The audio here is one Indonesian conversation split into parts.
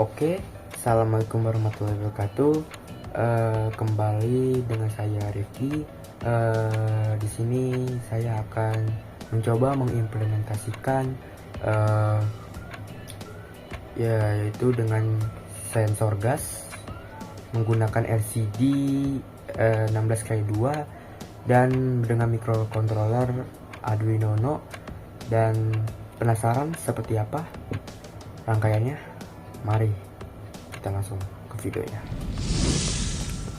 Oke, assalamualaikum warahmatullahi wabarakatuh. Kembali dengan saya Rifki. Di sini saya akan mencoba mengimplementasikan yaitu dengan sensor gas menggunakan LCD 16x2 dan dengan microcontroller Arduino Uno. Dan penasaran seperti apa rangkaiannya? Mari kita langsung ke videonya.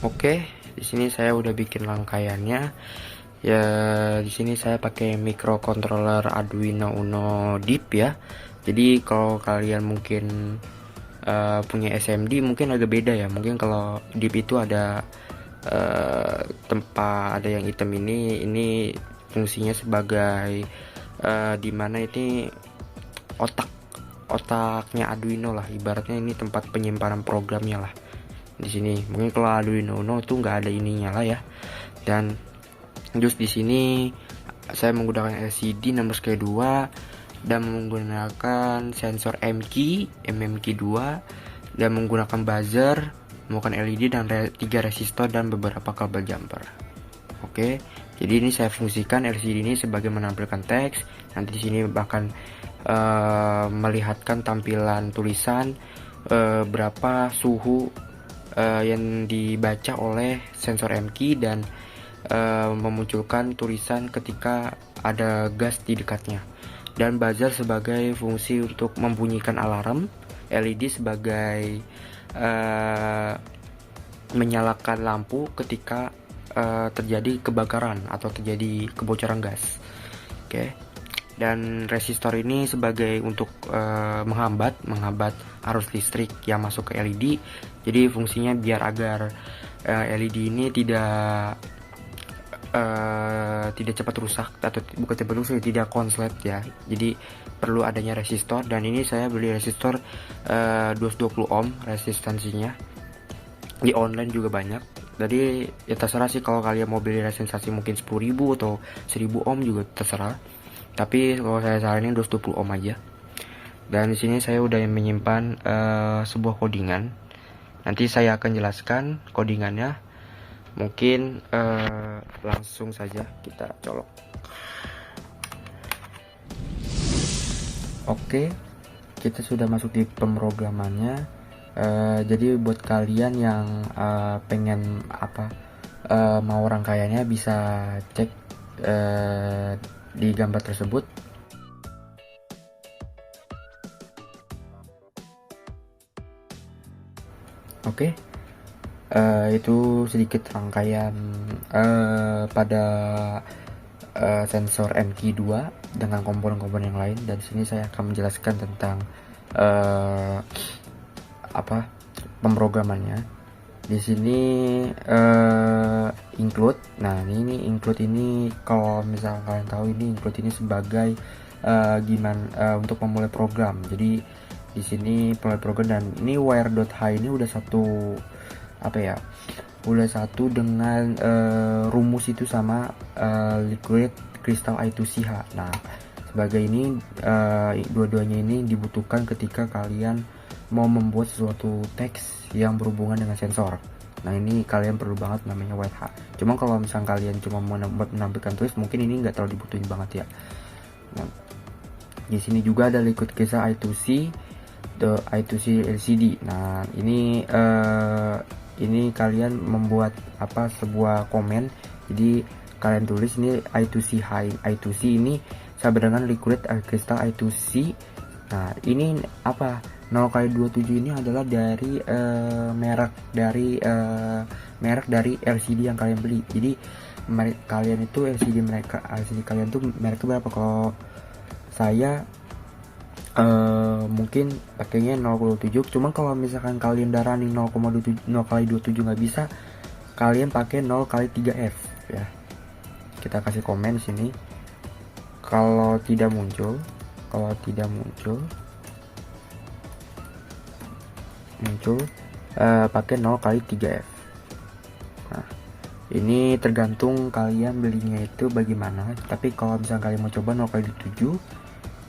Oke, di sini saya udah bikin rangkaiannya. Ya, di sini saya pakai microcontroller Arduino Uno Deep ya. Jadi kalau kalian mungkin punya SMD mungkin agak beda ya. Mungkin kalau Deep itu ada tempat ada yang hitam ini fungsinya sebagai dimana ini otaknya Arduino lah, ibaratnya ini tempat penyimpanan programnya lah. Di sini mungkin kalau Arduino Uno itu nggak ada ininya lah ya. Dan terus di sini saya menggunakan LCD 16x2 dan menggunakan sensor MMK2 dan menggunakan buzzer, menggunakan LED dan 3 resistor dan beberapa kabel jumper. Oke, jadi ini saya fungsikan LCD ini sebagai menampilkan teks. Nanti di sini bahkan melihatkan tampilan tulisan berapa suhu yang dibaca oleh sensor MK dan memunculkan tulisan ketika ada gas di dekatnya. Dan buzzer sebagai fungsi untuk membunyikan alarm, LED sebagai menyalakan lampu ketika terjadi kebakaran atau terjadi kebocoran gas. Oke. Dan resistor ini sebagai untuk menghambat arus listrik yang masuk ke LED. Jadi fungsinya biar agar LED ini tidak cepat rusak, atau bukan cepat rusak, tidak konslet ya. Jadi perlu adanya resistor, dan ini saya beli resistor 220 ohm resistansinya. Di online juga banyak. Jadi ya terserah sih, kalau kalian mau beli resistansi mungkin 10.000 atau 1000 ohm juga terserah. Tapi kalau saya saranin 220 ohm aja. Dan di sini saya udah menyimpan sebuah codingan. Nanti saya akan jelaskan codingannya. Mungkin langsung saja kita colok. Oke, kita sudah masuk di pemrogramannya. Jadi buat kalian yang pengen mau rangkaiannya bisa cek di gambar tersebut. Oke, itu sedikit rangkaian pada sensor MK2 dengan komponen-komponen yang lain. Dan di sini saya akan menjelaskan tentang pemrogramannya. Di sini include. Nah, ini include ini, kalau misalnya kalian tahu, ini include ini sebagai untuk memulai program. Jadi di sini mulai program, dan ini wire.h ini udah satu dengan rumus itu sama liquid crystal I2CH. Nah, sebagai ini dua-duanya ini dibutuhkan ketika kalian mau membuat sesuatu teks yang berhubungan dengan sensor. Nah, ini kalian perlu banget namanya WH. Cuma kalau misalnya kalian cuma menampilkan tulis, mungkin ini nggak terlalu dibutuhin banget ya. Nah, di sini juga ada liquid crystal I2C, the I2C LCD. Nah, ini kalian membuat sebuah komen. Jadi kalian tulis ini I2C high. I2C ini sama dengan liquid crystal I2C. Nah, ini 0x27 ini adalah dari merek dari LCD yang kalian beli. Jadi kalian itu LCD kalian tuh mereknya berapa? Kalau saya mungkin pakainya 0x27. Cuma kalau misalkan kalian udah running 0x27 nggak bisa, kalian pakai 0x3F ya. Kita kasih komen sini. Kalau tidak muncul pakai 0x3F. Nah, ini tergantung kalian belinya itu bagaimana. Tapi kalau misalnya kalian mau coba 0x7,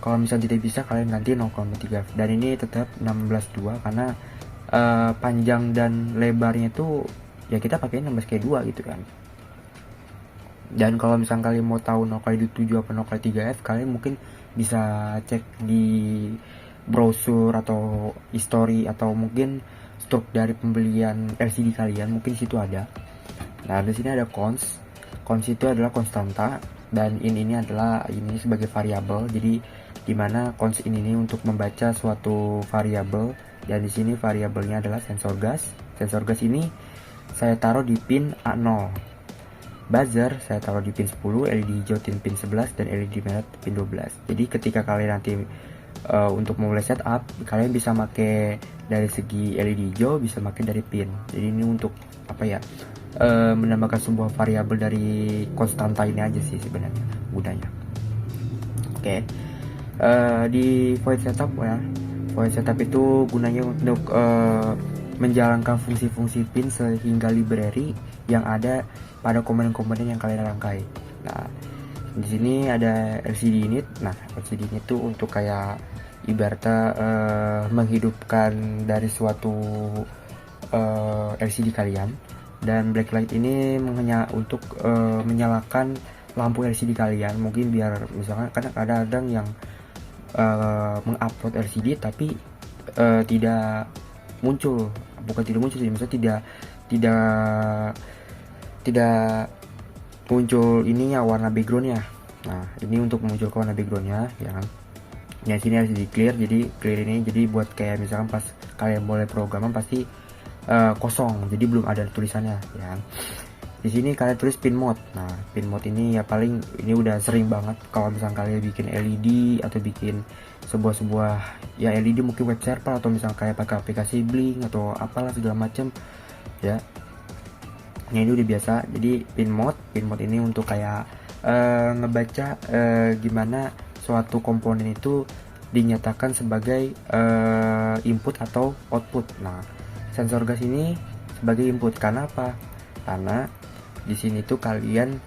Kalau misalnya tidak bisa, kalian ganti 0,3 dan ini tetap 16:2 karena panjang dan lebarnya itu ya kita pakai 16:2 gitu kan. Dan kalau misalnya kalian mau tahu 0,7 apa 0,3F, kalian mungkin bisa cek di brosur atau history atau mungkin stok dari pembelian LCD kalian, mungkin situ ada. Nah, di sini ada cons. Cons itu adalah konstanta dan ini adalah ini sebagai variabel. Jadi dimana cons ini untuk membaca suatu variabel, dan di sini variabelnya adalah sensor gas. Sensor gas ini saya taruh di pin A0. Buzzer saya taruh di pin 10, LED hijau di pin 11 dan LED merah pin 12. Jadi ketika kalian nanti untuk memulai setup, kalian bisa pakai dari segi LED hijau, bisa pakai dari pin. Jadi ini untuk apa ya? Menambahkan sebuah variabel dari konstanta ini aja sih sebenarnya gunanya. Oke. Di void setup ya. Void setup itu gunanya untuk menjalankan fungsi-fungsi pin sehingga library yang ada pada komponen-komponen yang kalian rangkai. Nah, di sini ada LCD unit. Nah, LCD unit itu untuk kayak ibaratnya menghidupkan dari suatu LCD kalian. Dan blacklight ini untuk menyalakan lampu LCD kalian, mungkin biar misalkan kadang-kadang yang mengupload LCD tapi tidak muncul, bukan tidak muncul sih, misalnya tidak muncul ininya, warna backgroundnya. Nah, ini untuk memunculkan warna backgroundnya ya kan. Ya, sini LCD clear, jadi clear ini jadi buat kayak misalkan pas kalian mulai programan pasti kosong, jadi belum ada tulisannya ya. Di sini kalian tulis pin mode. Nah, pin mode ini ya paling ini udah sering banget kalau misalnya kalian bikin LED atau bikin sebuah ya LED mungkin web server atau misalnya kayak pakai aplikasi Blink atau apalah segala macam ya. Nah, ini udah biasa. Jadi pin mode ini untuk kayak ngebaca gimana suatu komponen itu dinyatakan sebagai input atau output. Nah, sensor gas ini sebagai input. Karena apa? Karena di sini tuh kalian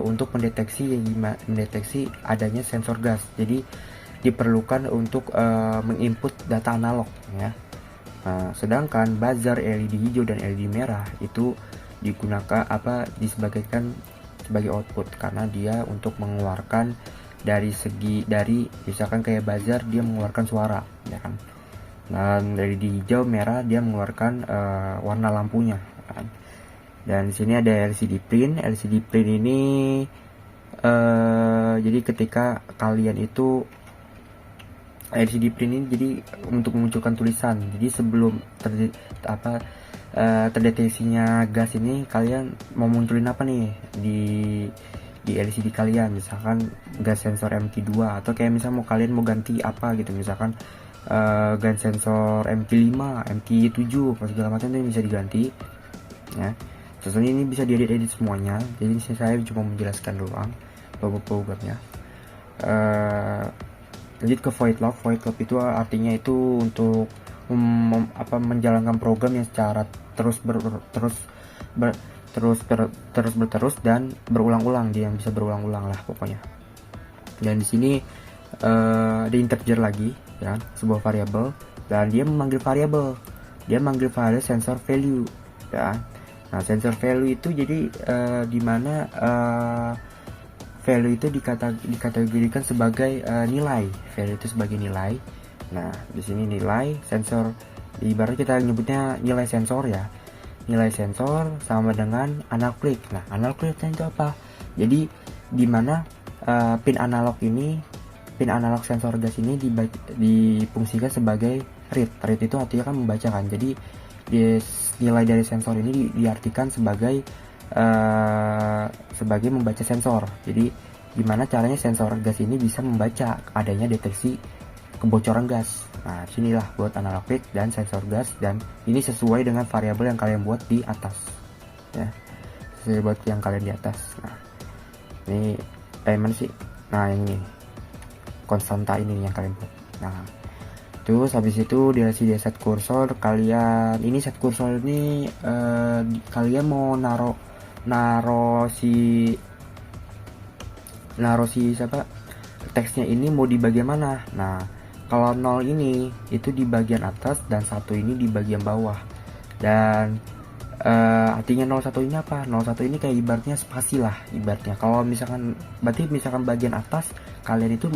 untuk mendeteksi adanya sensor gas. Jadi diperlukan untuk menginput data analog ya. Nah, sedangkan buzzer LED hijau dan LED merah itu digunakan disebagaikan sebagai output karena dia untuk mengeluarkan dari misalkan kayak buzzer dia mengeluarkan suara ya kan. Dan LED hijau merah dia mengeluarkan warna lampunya kan. Dan di sini ada LCD print. LCD print ini jadi ketika kalian itu LCD print ini jadi untuk memunculkan tulisan. Jadi sebelum terdeteksinya gas ini, kalian mau munculin apa nih di LCD kalian, misalkan gas sensor MT2 atau kayak misalnya kalian mau ganti apa gitu, misalkan gas sensor MT5, MT7 segala macam itu bisa diganti ya. Sebenarnya ini bisa diedit semuanya, jadi saya cuma menjelaskan doang programnya. Lanjut ke void loop. Void loop itu artinya itu untuk menjalankan program yang secara terus dan berulang-ulang, dia yang bisa berulang-ulang lah pokoknya. Dan di sini ada integer lagi ya, sebuah variabel, dan dia memanggil variabel sensor value ya. Nah, sensor value itu jadi dimana value itu dikategorikan sebagai nilai. Value itu sebagai nilai. Nah, di sini nilai sensor, ibarat kita nyebutnya nilai sensor ya. Nilai sensor sama dengan analog click. Nah, analog click itu apa? Jadi dimana pin analog sensor gas ini difungsikan sebagai read. Read itu artinya kan membacakan. Jadi nilai dari sensor ini diartikan sebagai membaca sensor. Jadi gimana caranya sensor gas ini bisa membaca adanya deteksi kebocoran gas. Nah, sinilah buat analog click dan sensor gas, dan ini sesuai dengan variabel yang kalian buat di atas ya. Sesuai buat yang kalian di atas. Nah, ini mana sih? Nah, ini konstanta ini yang kalian buat. Nah, terus habis itu di LCD set kursor kalian, ini set kursor ini kalian mau naro si teksnya ini mau di bagian mana. Nah, kalau 0 ini itu di bagian atas dan 1 ini di bagian bawah. Dan artinya 01 ini apa? 01 ini kayak ibaratnya spasi lah ibaratnya. Kalau misalkan berarti misalkan bagian atas kalian itu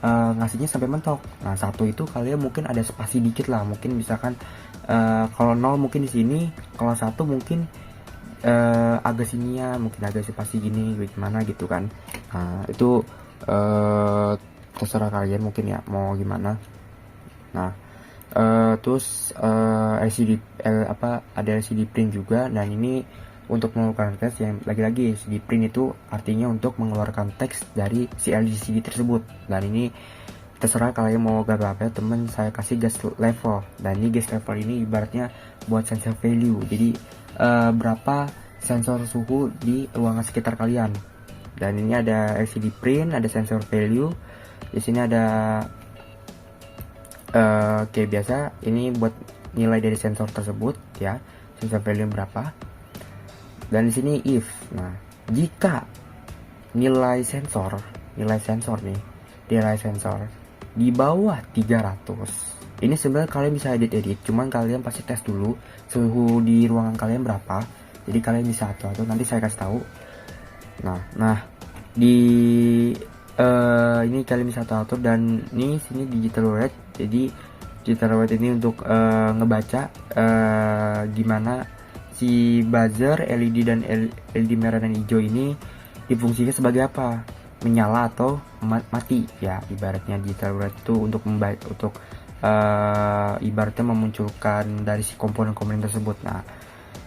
ngasihnya sampai mentok. Nah, 1 itu kalian mungkin ada spasi dikit lah. Mungkin misalkan kalau 0 mungkin di sini, kalau 1 mungkin agak sini ya, mungkin agak spasi gini gimana gitu kan. Nah, itu terserah kalian mungkin ya mau gimana. Nah, terus LCD ada LCD print juga. Dan ini untuk mengeluarkan teks yang lagi-lagi LCD print itu artinya untuk mengeluarkan teks dari si LCD tersebut. Dan ini terserah kalian mau gambar apa ya, temen saya kasih gas level. Dan ini gas level ini ibaratnya buat sensor value, jadi berapa sensor suhu di ruangan sekitar kalian. Dan ini ada LCD print, ada sensor value. Di sini ada kayak biasa ini buat nilai dari sensor tersebut ya, sensor value berapa. Dan di sini if. Nah, jika nilai sensor di bawah 300, ini sebenarnya kalian bisa edit, cuman kalian pasti tes dulu suhu di ruangan kalian berapa. Jadi kalian bisa atur, nanti saya kasih tahu. Nah di ini kalian bisa atur. Dan ini sini digital red. Jadi digital red ini untuk ngebaca gimana si buzzer LED dan LED merah dan hijau ini difungsikan sebagai apa, menyala atau mati ya. Ibaratnya digital red itu untuk ibaratnya memunculkan dari si komponen-komponen tersebut. Nah,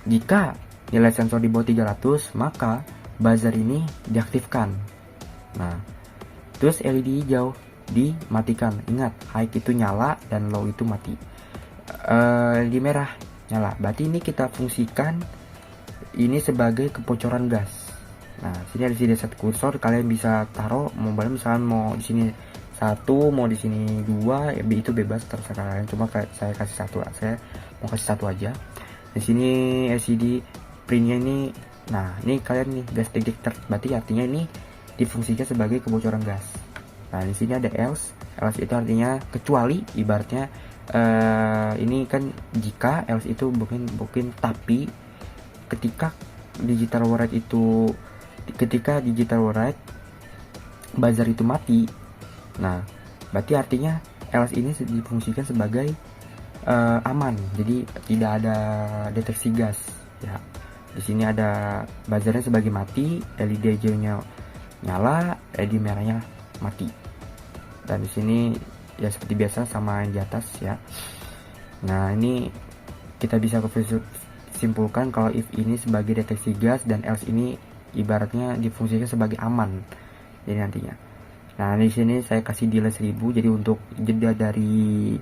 jika nilai sensor di bawah 300, maka buzzer ini diaktifkan. Nah, terus LED hijau dimatikan. Ingat, high itu nyala dan low itu mati. LED merah nyala. Berarti ini kita fungsikan ini sebagai kebocoran gas. Nah, sini ada sini set kursor, kalian bisa taruh misalnya mau di sini 1, mau di sini 2, ya itu bebas terserah kalian. Cuma saya kasih 1, saya mau kasih 1 aja. Di sini LCD printnya ini. Nah, ini kalian nih gas detector, berarti artinya ini difungsikan sebagai kebocoran gas. Nah, di sini ada else itu artinya kecuali, ibaratnya ini kan jika, else itu mungkin tapi ketika digital buzzer itu mati. Nah, berarti artinya else ini difungsikan sebagai aman, jadi tidak ada deteksi gas ya. Di sini ada buzzernya sebagai mati, LED hijaunya nyala, LED merahnya mati. Dan di sini ya seperti biasa sama yang di atas ya. Nah, ini kita bisa simpulkan kalau if ini sebagai deteksi gas dan else ini ibaratnya difungsikan sebagai aman jadi nantinya. Nah, di sini saya kasih delay 1000, jadi untuk jeda dari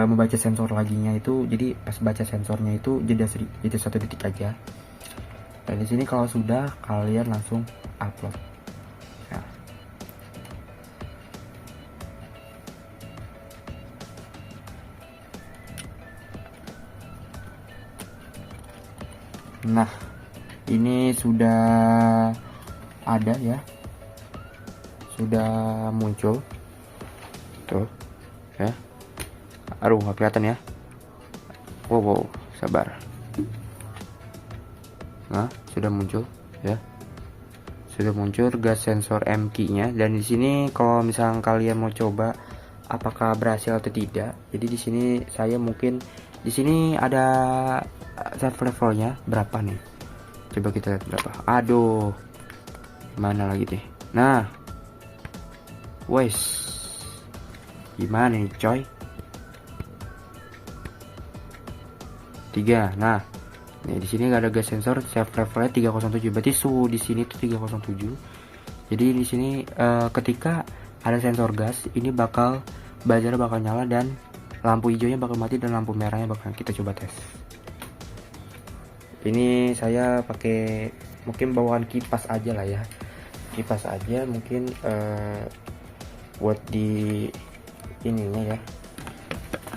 membaca sensor laginya itu, jadi pas baca sensornya itu jeda 1 detik aja. Dan di sini kalau sudah, kalian langsung upload. Nah, ini sudah ada ya, sudah muncul tuh ya. Aduh, nggak kelihatan ya. Wow, sabar. Nah, sudah muncul ya. Sudah muncul gas sensor M key-nya. Dan di sini kalau misalnya kalian mau coba apakah berhasil atau tidak, jadi di sini saya mungkin di sini ada set levelnya berapa nih. Coba kita lihat berapa. Aduh, mana lagi deh. Nah, wes, gimana nih coy? 3. Nah, nih di sini ada gas sensor safe levelnya 307. Berarti suhu di sini tuh 307. Jadi di sini ketika ada sensor gas, ini buzzer bakal nyala dan lampu hijaunya bakal mati dan lampu merahnya bakal kita coba tes. Ini saya pakai mungkin bawaan kipas aja lah ya. Kipas aja mungkin buat di ininya ya.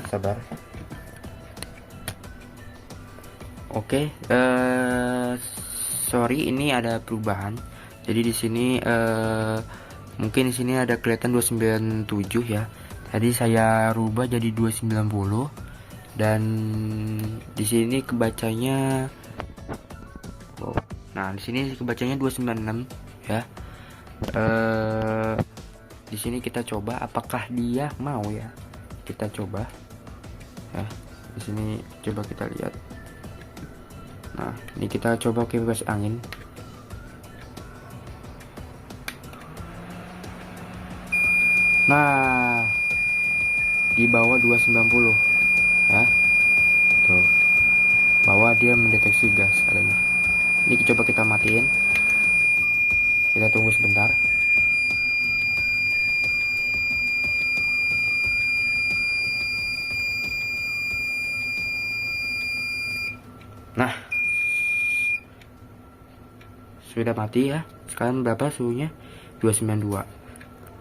Sabar. Oke, sorry ini ada perubahan. Jadi di sini Mungkin di sini ada kelihatan 297 ya. Tadi saya rubah jadi 290 dan di sini kebacanya nah di sini kebacanya 296 ya. Di sini kita coba apakah dia mau ya. Kita coba ya. Di sini coba kita lihat. Nah, ini kita coba kipas angin. Nah, di bawah 290 ya. Tuh. Bahwa dia mendeteksi gas adanya. Ini coba kita matiin. Kita tunggu sebentar. Nah, sudah mati ya. Sekarang berapa suhunya? 292.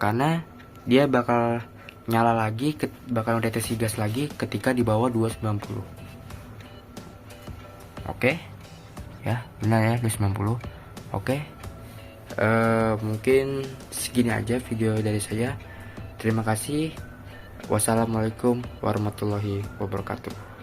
Karena dia bakal nyala lagi, bakal mendeteksi gas lagi ketika di bawah 290. Oke ya, benar ya, 290. Oke. Mungkin segini aja video dari saya. Terima kasih. Wassalamualaikum warahmatullahi wabarakatuh.